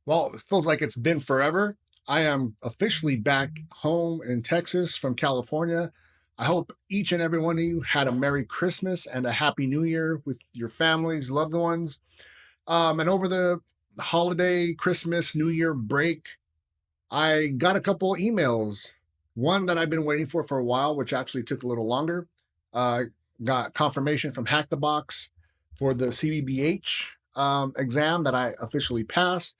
Well, it feels like it's been forever. I am officially back home in Texas from California. I hope each and every one of you had a Merry Christmas and a Happy New Year with your families, loved ones. And over the holiday, Christmas, New Year break, I got a couple emails. One that I've been waiting for a while, which actually took a little longer. Uh, got confirmation from Hack the Box for the CBBH exam that I officially passed,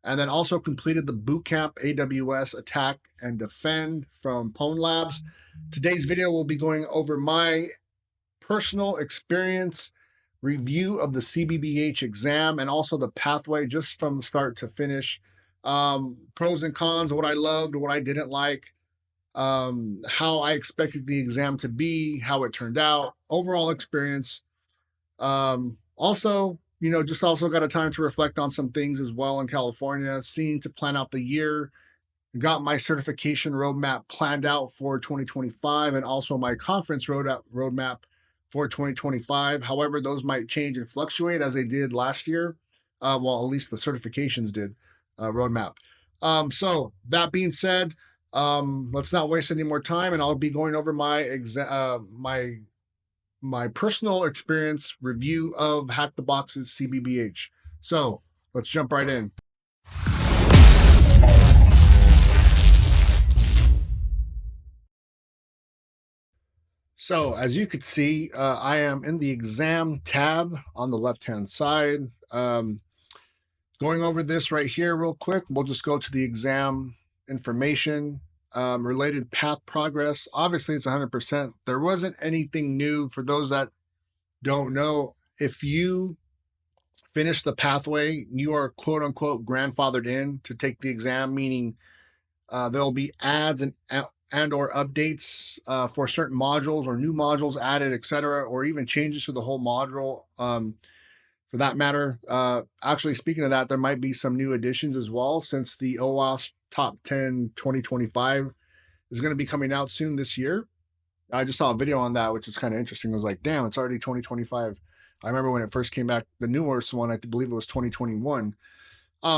and then also completed the bootcamp AWS Attack and Defend from Pwn Labs. Today's video will be going over my personal experience review of the CBBH exam and also the pathway just from start to finish. Pros and cons, what I loved, what I didn't like, how I expected the exam to be, how it turned out, overall experience. Also, just also got a time to reflect on some things as well in California, seeing to plan out the year, got my certification roadmap planned out for 2025 and also my conference roadmap for 2025. However, those might change and fluctuate as they did last year. Well, at least the certifications did roadmap. So that being said, let's not waste any more time, and I'll be going over my personal experience review of Hack the Box's CBBH. So let's jump right in. So as you could see, I am in the exam tab on the left-hand side. Going over this right here real quick, we'll just go to the exam information, related path progress. Obviously, it's 100%. There wasn't anything new for those that don't know. If you finish the pathway, you are quote unquote grandfathered in to take the exam, meaning there'll be ads and or updates for certain modules or new modules added, etc., or even changes to the whole module. For that matter, actually, speaking of that, there might be some new additions as well, since the OWASP Top 10 2025 is going to be coming out soon this year. I just saw a video on that, which is kind of interesting. I was like, damn, it's already 2025. I remember when it first came back, the newest one, I believe it was 2021.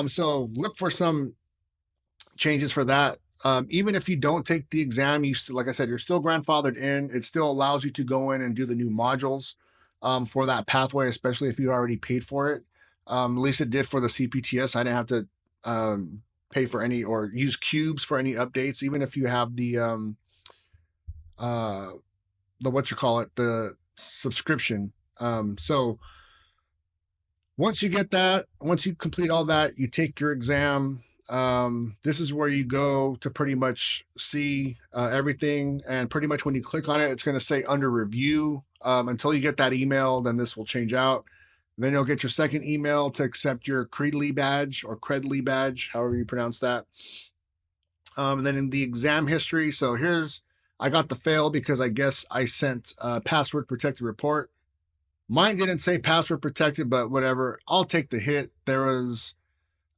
So look for some changes for that. Even if you don't take the exam, you still, like I said, you're still grandfathered in. It still allows you to go in and do the new modules for that pathway, especially if you already paid for it. At least it did for the CPTS. I didn't have to pay for any or use cubes for any updates, even if you have the the subscription. So once you get that, once you complete all that, you take your exam. This is where you go to pretty much see everything, and pretty much when you click on it, it's going to say under review. Until you get that email, then this will change out. Then you'll get your second email to accept your Credly badge or Credly badge, however you pronounce that. And then in the exam history, so I got the fail because I guess I sent a password protected report. Mine didn't say password protected, but whatever. I'll take the hit. There was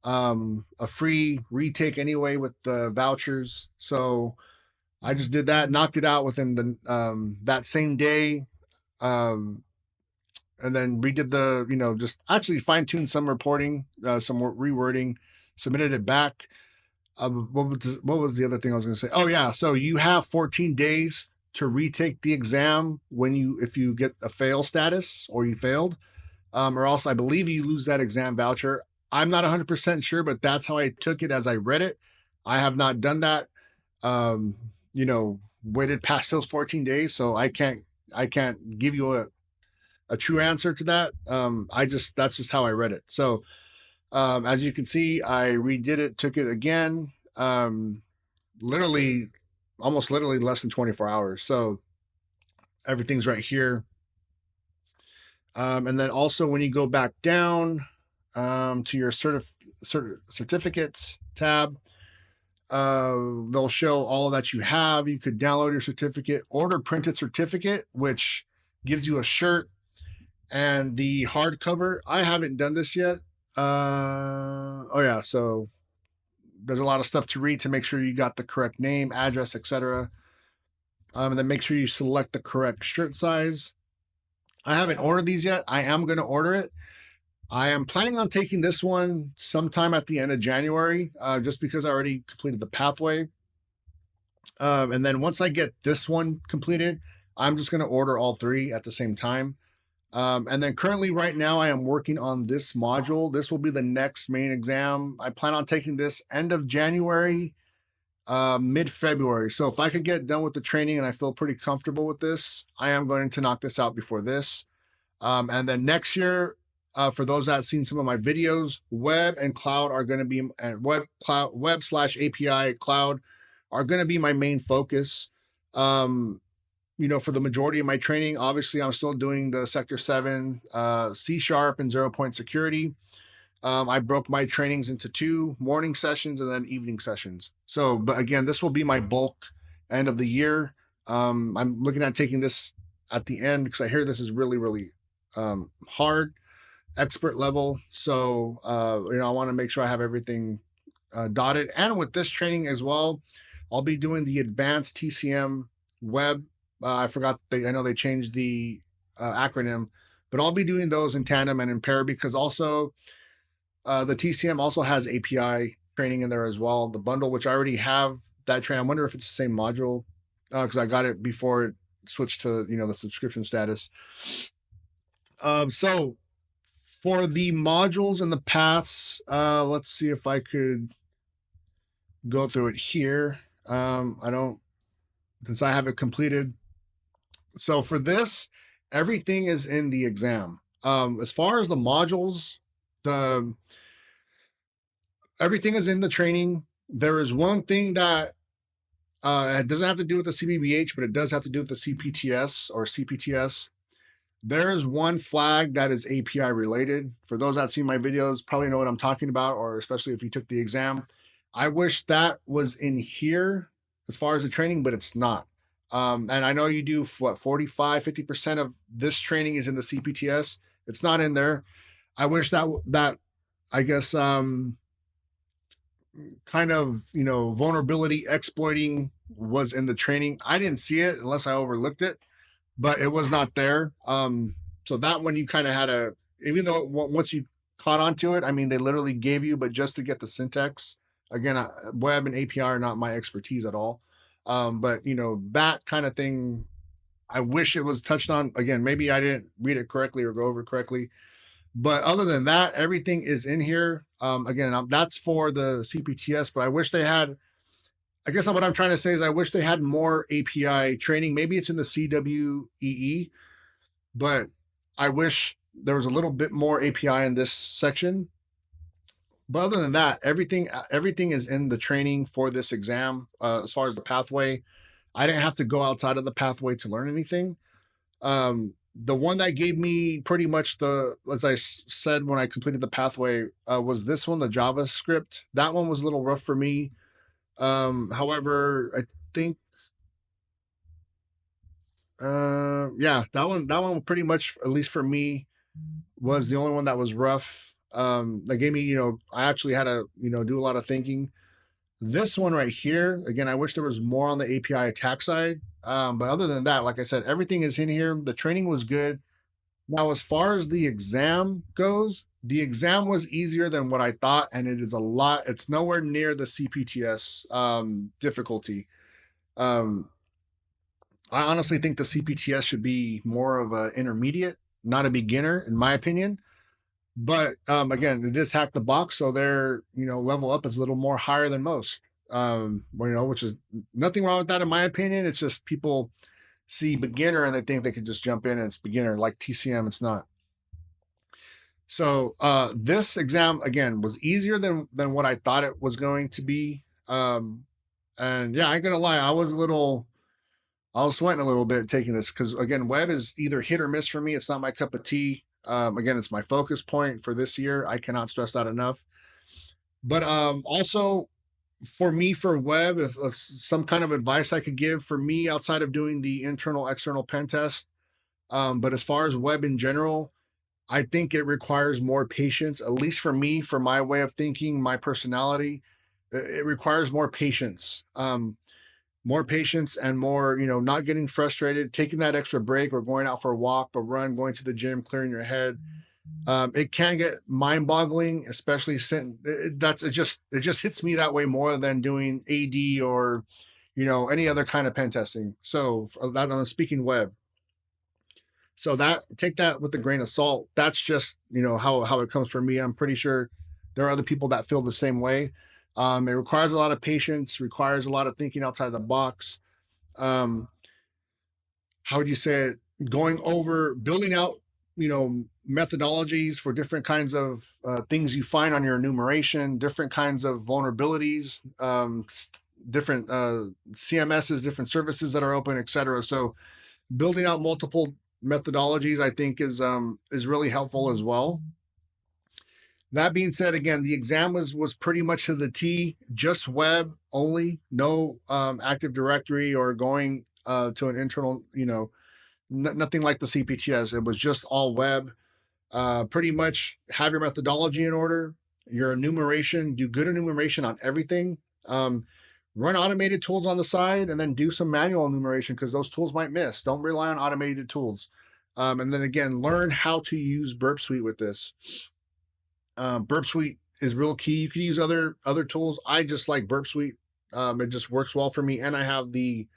a free retake anyway with the vouchers, so I just did that, knocked it out within the that same day, and then redid the just actually fine-tuned some reporting, some rewording, submitted it back. What was the other thing I was going to say? Oh yeah, so you have 14 days to retake the exam if you get a fail status or you failed, or else I believe you lose that exam voucher. I'm not 100% sure, but that's how I took it as I read it. I have not done that. Waited past those 14 days, so I can't give you a true answer to that. That's just how I read it. So as you can see, I redid it, took it again, almost literally less than 24 hours. So everything's right here. And then also when you go back down to your certificates tab, they'll show all that you have. You could download your certificate, order printed certificate, which gives you a shirt and the hardcover. I haven't done this yet. Oh yeah, so there's a lot of stuff to read to make sure you got the correct name, address, etc. And then make sure you select the correct shirt size. I haven't ordered these yet. I am going to order it. I am planning on taking this one sometime at the end of January, just because I already completed the pathway. And then once I get this one completed, I'm just going to order all three at the same time. And then currently, right now, I am working on this module. This will be the next main exam. I plan on taking this end of January, mid-February. So if I could get done with the training and I feel pretty comfortable with this, I am going to knock this out before this. And then next year, for those that have seen some of my videos, web and cloud are going to be web slash API cloud are going to be my main focus. For the majority of my training, obviously, I'm still doing the Sector 7, C Sharp, and 0 Point Security. I broke my trainings into 2 morning sessions and then evening sessions. So, but again, this will be my bulk end of the year. I'm looking at taking this at the end because I hear this is really, really hard, expert level. So, I want to make sure I have everything dotted. And with this training as well, I'll be doing the advanced TCM web. I forgot, I know they changed the acronym, but I'll be doing those in tandem and in pair because also the TCM also has API training in there as well. The bundle, which I already have that training. I wonder if it's the same module because I got it before it switched to the subscription status. So for the modules and the paths, let's see if I could go through it here. I don't, since I have it completed. So for this, everything is in the exam. As far as the modules, the everything is in the training. There is one thing that it doesn't have to do with the CBBH, but it does have to do with the CPTS or CPTS. There is one flag that is API related. For those that see my videos, probably know what I'm talking about, or especially if you took the exam. I wish that was in here as far as the training, but it's not. And I know you do what 45, 50% of this training is in the CPTS. It's not in there. I wish that I guess kind of vulnerability exploiting was in the training. I didn't see it unless I overlooked it, but it was not there. So that one you kind of had to, even though once you caught onto it, I mean, they literally gave you, but just to get the syntax. Again, web and API are not my expertise at all. But that kind of thing, I wish it was touched on. Again, maybe I didn't read it correctly or go over it correctly. But other than that, everything is in here. Again, that's for the CPTS, but I wish they had. I guess what I'm trying to say is I wish they had more API training. Maybe it's in the CWEE, but I wish there was a little bit more API in this section. But other than that, everything is in the training for this exam. As far as the pathway, I didn't have to go outside of the pathway to learn anything. The one that gave me pretty much as I said when I completed the pathway, was this one, the JavaScript. That one was a little rough for me. However, I think, yeah, that one pretty much, at least for me, was the only one that was rough. That gave me, I actually had to, do a lot of thinking. This one right here, again, I wish there was more on the API attack side. But other than that, like I said, everything is in here. The training was good. Now, as far as the exam goes, the exam was easier than what I thought, and it is a lot. It's nowhere near the CPTS difficulty. Um, I honestly think the CPTS should be more of an intermediate, not a beginner, in my opinion. But again, it is hack the box, so their level up is a little more higher than most. Which is nothing wrong with that in my opinion. It's just people see beginner and they think they can just jump in and it's beginner. Like TCM, it's not. So this exam again was easier than what I thought it was going to be. And yeah, I ain't gonna lie, I was sweating a little bit taking this because again, web is either hit or miss for me. It's not my cup of tea. Again, it's my focus point for this year. I cannot stress that enough. But also for me, for web, if some kind of advice I could give for me outside of doing the internal external pen test, but as far as web in general, I think it requires more patience, at least for me, for my way of thinking, my personality. It requires more patience. More patience and more, not getting frustrated, taking that extra break or going out for a walk, a run, going to the gym, clearing your head. It can get mind-boggling, especially since it just hits me that way more than doing AD or any other kind of pen testing. So that I'm speaking web. So that take that with a grain of salt. That's just how it comes from me. I'm pretty sure there are other people that feel the same way. It requires a lot of patience, requires a lot of thinking outside the box. Um, how would you say it? Going over building out methodologies for different kinds of things you find on your enumeration, different kinds of vulnerabilities, different CMSs, different services that are open, etc. So building out multiple methodologies, I think, is really helpful as well. That being said, again, the exam was pretty much to the T, just web only, no Active Directory or going to an internal, nothing like the CPTS. It was just all web. Pretty much have your methodology in order, your enumeration, do good enumeration on everything. Run automated tools on the side and then do some manual enumeration because those tools might miss. Don't rely on automated tools. And then again, learn how to use Burp Suite with this. Burp Suite is real key. You can use other tools. I just like Burp Suite. It just works well for me, and I have the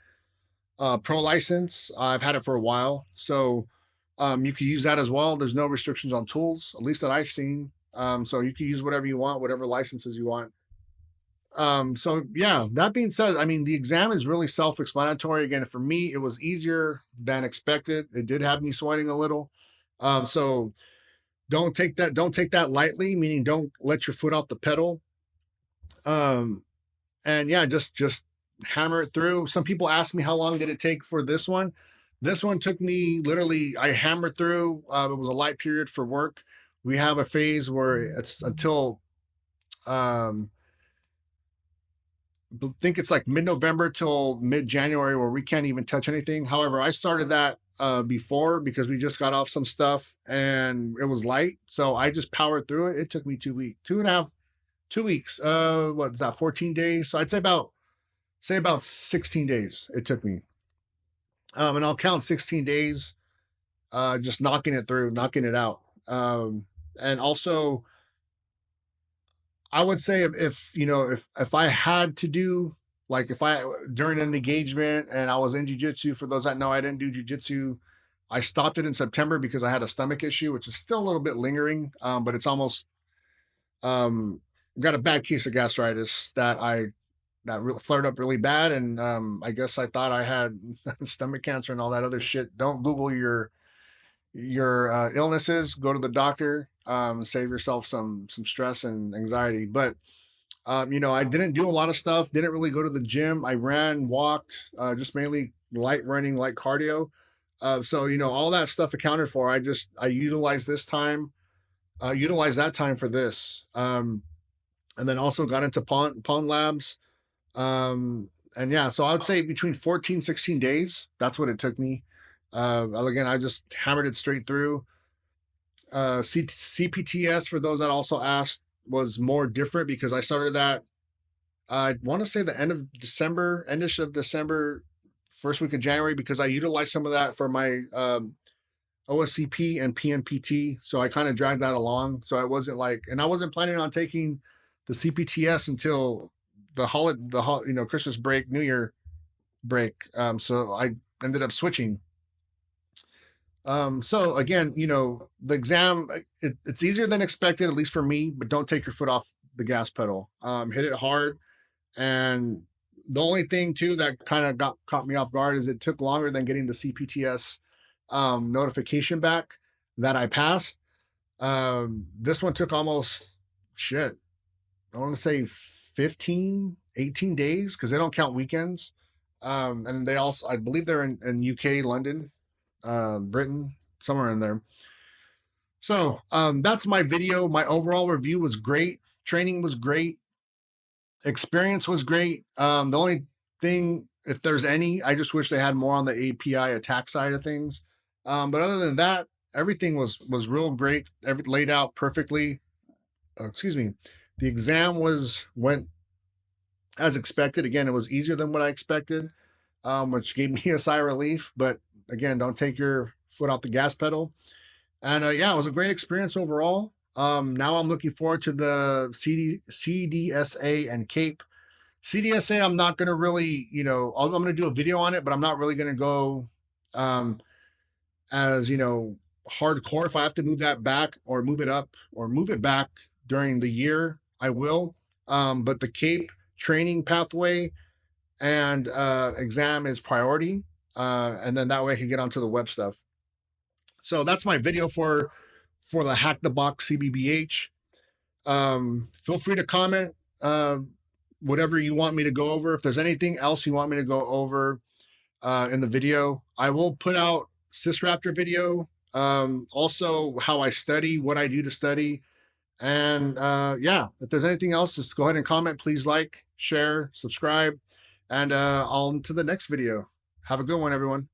Pro license. I've had it for a while, so you can use that as well. There's no restrictions on tools, at least that I've seen. So you can use whatever you want, whatever licenses you want. So yeah, that being said, I mean, the exam is really self-explanatory. Again, for me, it was easier than expected. It did have me sweating a little. So don't take that lightly, meaning don't let your foot off the pedal. Um, and yeah, just hammer it through. Some people ask me how long did it take for this one. This one took me literally. I hammered through. It was a light period for work. We have a phase where it's until um, I think it's like mid-November till mid-January where we can't even touch anything. However, I started that before because we just got off some stuff and it was light, so I just powered through it. It took me 2 weeks, 2.5, 2 weeks. What's that? 14 days. So I'd say about 16 days it took me. And I'll count 16 days, just knocking it through, knocking it out. And also, I would say if if I had to do like if I during an engagement and I was in jujitsu, for those that know, I didn't do jujitsu. I stopped it in September because I had a stomach issue, which is still a little bit lingering, but it's almost um, got a bad case of gastritis that really flared up really bad, and I guess I thought I had stomach cancer and all that other shit. Don't Google your illnesses. Go to the doctor. Save yourself some stress and anxiety. But I didn't do a lot of stuff. Didn't really go to the gym. I ran, walked, just mainly light running, light cardio. So all that stuff accounted for. I utilized this time, utilized that time for this, and then also got into Pawn Labs. And yeah, so I would say between 14, 16 days. That's what it took me. Again, I just hammered it straight through. CPTS, for those that also asked, was more different because I started that. I want to say the end of December, endish of December, first week of January, because I utilized some of that for my OSCP and PNPT. So I kind of dragged that along. So I wasn't like, and I wasn't planning on taking the CPTS until Christmas break, New Year break. So I ended up switching. So again, the exam, it's easier than expected, at least for me, but don't take your foot off the gas pedal. Hit it hard. And the only thing too that kind of caught me off guard is it took longer than getting the CPTS notification back that I passed. This one took almost shit. I want to say 15, 18 days because they don't count weekends. And they also, I believe they're in UK, London, Britain, somewhere in there. So that's my video. My overall review was great. Training was great. Experience was great. The only thing, if there's any, I just wish they had more on the API attack side of things. But other than that, everything was real great. Laid out perfectly. Excuse me. The exam went as expected. Again, it was easier than what I expected, which gave me a sigh of relief. But again, don't take your foot off the gas pedal. And yeah, it was a great experience overall. Now I'm looking forward to the CDSA and CAPE. CDSA, I'm not going to really, I'm going to do a video on it, but I'm not really going to go um, as, hardcore. If I have to move that back or move it up or move it back during the year, I will. But the CAPE training pathway and exam is priority. And then that way I can get onto the web stuff. So that's my video for the Hack the Box CBBH. Feel free to comment whatever you want me to go over. If there's anything else you want me to go over in the video, I will put out Sysraptor video. Also, how I study, what I do to study. And yeah, if there's anything else, just go ahead and comment. Please like, share, subscribe, and on to the next video. Have a good one, everyone.